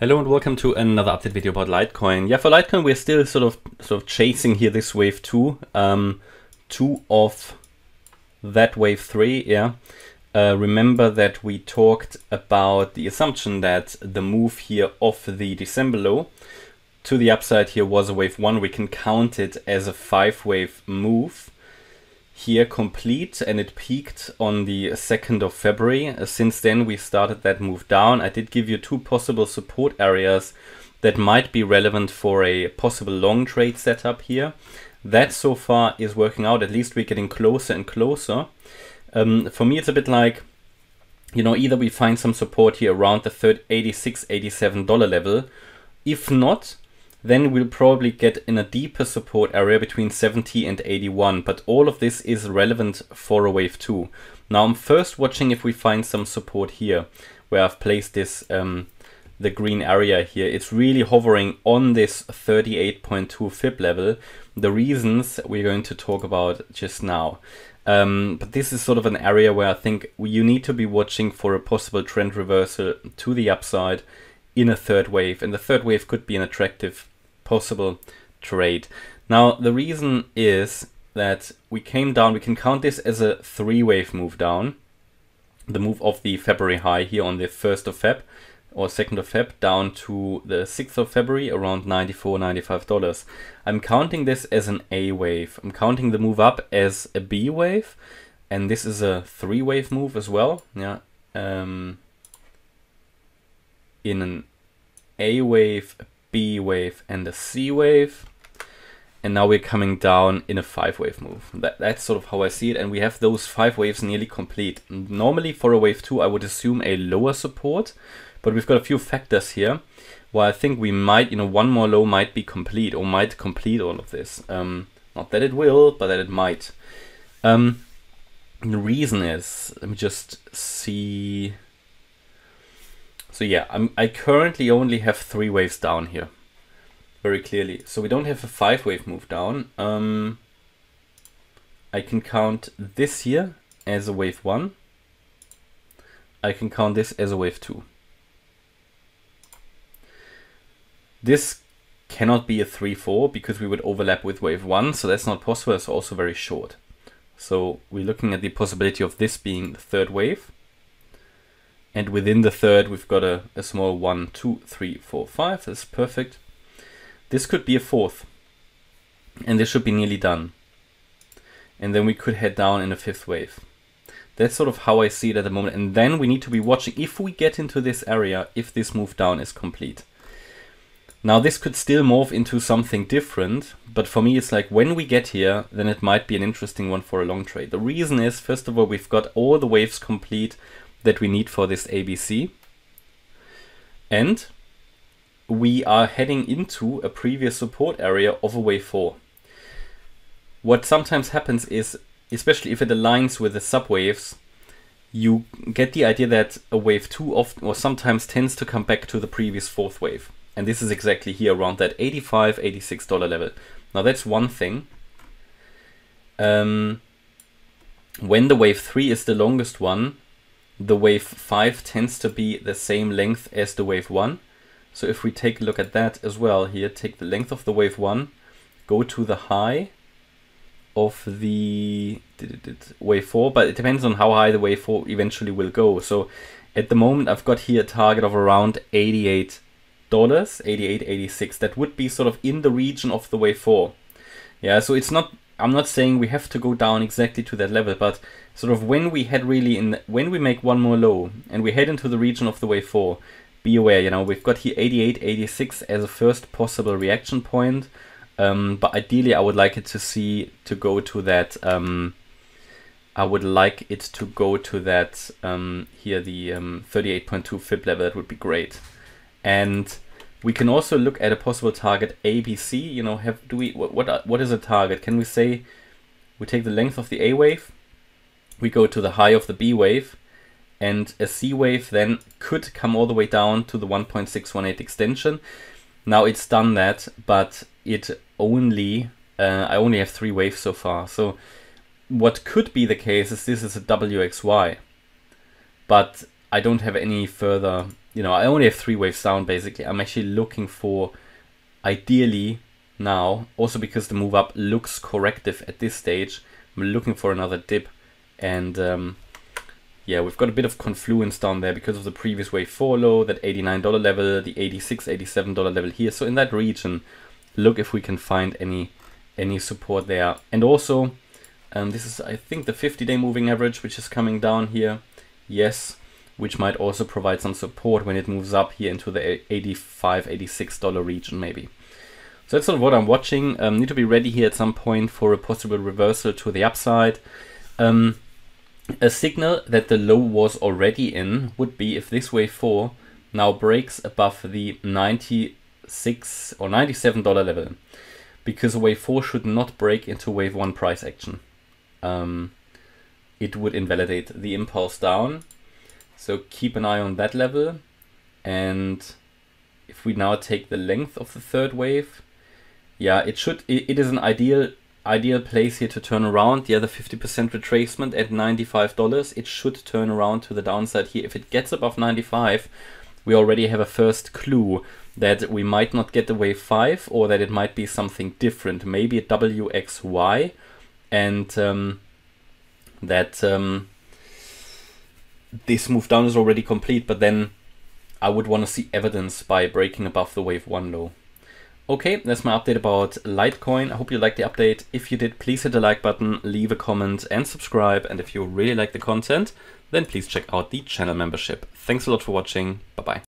Hello and welcome to another update video about Litecoin. Yeah, for Litecoin we're still sort of chasing here this wave 2, 2 of that wave 3. Yeah, remember that we talked about the assumption that the move here off the December low to the upside here was a wave 1. We can count it as a 5-wave move here complete, and it peaked on the 2nd of February. Since then we started that move down. I did give you 2 possible support areas that might be relevant for a possible long trade setup here. That so far is working out. At least we're getting closer and closer. For me it's a bit like, you know, either we find some support here around the $86, $87 level. If not, then we'll probably get in a deeper support area between 70 and 81. But all of this is relevant for a wave 2. Now I'm first watching if we find some support here, where I've placed this, the green area here. It's really hovering on this 38.2 fib level. The reasons we're going to talk about just now. But this is sort of an area where I think you need to be watching for a possible trend reversal to the upside in a third wave. And the third wave could be an attractive possible trade. Now the reason is that we came down, we can count this as a 3-wave move down. The move of the February high here on the 1st of Feb or 2nd of Feb down to the 6th of February around $94, $95. I'm counting this as an A wave. I'm counting the move up as a B wave, and this is a 3-wave move as well. Yeah, in an A wave, B wave and a C wave, and now we're coming down in a 5-wave move. That's sort of how I see it, and we have those 5 waves nearly complete. Normally for a wave 2 I would assume a lower support, but we've got a few factors here where I think we might, you know, one more low might be complete or might complete all of this. Not that it will, but that it might. The reason is, let me just see. So yeah, I currently only have 3 waves down here, very clearly. So we don't have a 5-wave move down. I can count this here as a wave 1. I can count this as a wave 2. This cannot be a 3-4 because we would overlap with wave 1, so that's not possible. It's also very short. So we're looking at the possibility of this being the 3rd wave. And within the 3rd, we've got a small 1, 2, 3, 4, 5. That's perfect. This could be a 4th. And this should be nearly done. And then we could head down in a 5th wave. That's sort of how I see it at the moment. And then we need to be watching if we get into this area, if this move down is complete. Now this could still morph into something different. But for me, it's like when we get here, then it might be an interesting one for a long trade. The reason is, first of all, we've got all the waves complete that we need for this ABC, and we are heading into a previous support area of a wave 4. What sometimes happens is, especially if it aligns with the subwaves, you get the idea that a wave 2 often or sometimes tends to come back to the previous 4th wave, and this is exactly here around that $85, $86 level. Now that's one thing. When the wave 3 is the longest one, the wave 5 tends to be the same length as the wave 1. So if we take a look at that as well here, take the length of the wave 1, go to the high of the wave 4, but it depends on how high the wave 4 eventually will go. So at the moment I've got here a target of around $88, 88, 86. That would be sort of in the region of the wave 4. Yeah, so it's not, I'm not saying we have to go down exactly to that level, but sort of when we head really in, when we make one more low and we head into the region of the wave 4, be aware, you know, we've got here 88, 86 as a first possible reaction point. But ideally I would like it to go to that, I would like it to go to that, here the 38.2 fib level. That would be great. And we can also look at a possible target ABC. You know, what is a target? Can we say we take the length of the A wave, we go to the high of the B wave, and a C wave then could come all the way down to the 1.618 extension. Now it's done that, but it only I only have 3 waves so far. So what could be the case is this is a WXY, but I don't have any further you know, I only have 3 waves down basically. I'm actually looking for, ideally now, also because the move up looks corrective at this stage, I'm looking for another dip. And yeah, we've got a bit of confluence down there because of the previous wave 4 low, that $89 level, the $86, $87 level here. So in that region, look if we can find any support there. And also, this is, I think, the 50-day moving average, which is coming down here. Yes, which might also provide some support when it moves up here into the $85, $86 region maybe. So that's sort of what I'm watching. Need to be ready here at some point for a possible reversal to the upside. A signal that the low was already in would be if this wave 4 now breaks above the $96 or $97 level, because wave 4 should not break into wave 1 price action. It would invalidate the impulse down. So keep an eye on that level. And if we now take the length of the third wave, yeah, it is an ideal place here to turn around. The other 50% retracement at $95, it should turn around to the downside here. If it gets above 95, we already have a first clue that we might not get the wave 5, or that it might be something different, maybe a WXY, and that this move down is already complete, but then I would want to see evidence by breaking above the wave 1 low. Okay, that's my update about Litecoin. I hope you liked the update. If you did, please hit the like button, leave a comment and subscribe. And if you really like the content, then please check out the channel membership. Thanks a lot for watching. Bye-bye.